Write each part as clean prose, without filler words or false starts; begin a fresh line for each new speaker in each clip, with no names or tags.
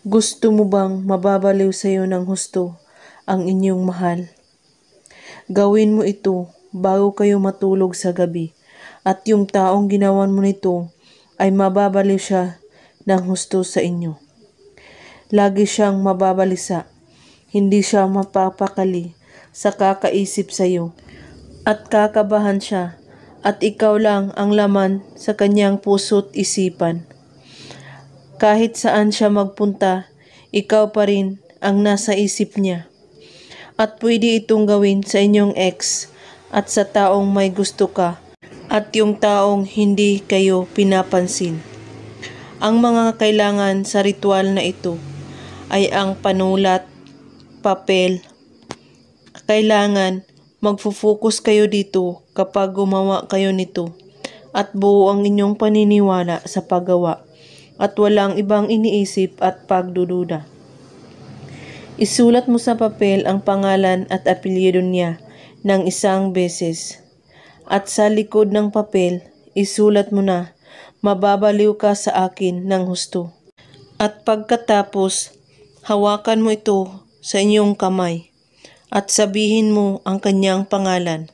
Gusto mo bang mababaliw sa iyo ng husto ang inyong mahal? Gawin mo ito bago kayo matulog sa gabi, at yung taong ginawan mo nito ay mababaliw siya ng husto sa inyo. Lagi siyang mababalisa, hindi siya mapapakali sa kakaisip sa iyo, at kakabahan siya, at ikaw lang ang laman sa kanyang puso't isipan. Kahit saan siya magpunta, ikaw pa rin ang nasa isip niya. At pwede itong gawin sa inyong ex at sa taong may gusto ka at yung taong hindi kayo pinapansin. Ang mga kailangan sa ritual na ito ay ang panulat, papel. Kailangan magfo-focus kayo dito kapag gumawa kayo nito at buo ang inyong paniniwala sa paggawa at walang ibang iniisip at pagdududa. Isulat mo sa papel ang pangalan at apelyido niya ng 1 beses. At sa likod ng papel, isulat mo na, mababaliw ka sa akin ng husto. At pagkatapos, hawakan mo ito sa inyong kamay at sabihin mo ang kanyang pangalan.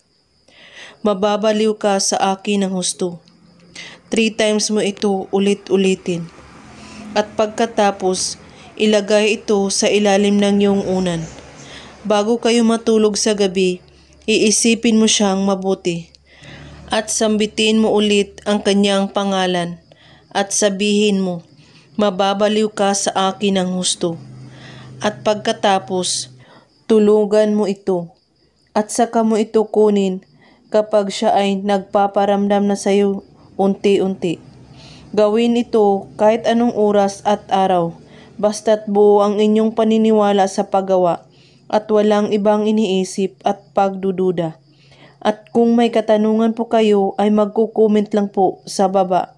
Mababaliw ka sa akin ng husto. 3 times mo ito ulit-ulitin. At pagkatapos, ilagay ito sa ilalim ng iyong unan. Bago kayo matulog sa gabi, iisipin mo siyang mabuti. At sambitin mo ulit ang kanyang pangalan. At sabihin mo, mababaliw ka sa akin ng husto. At pagkatapos, tulugan mo ito. At saka mo ito kunin kapag siya ay nagpaparamdam na sa iyo unti-unti. Gawin ito kahit anong oras at araw, basta't buo ang inyong paniniwala sa paggawa at walang ibang iniisip at pagdududa. At kung may katanungan po kayo ay magko-comment lang po sa baba.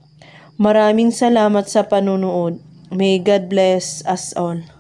Maraming salamat sa panunood. May God bless us all.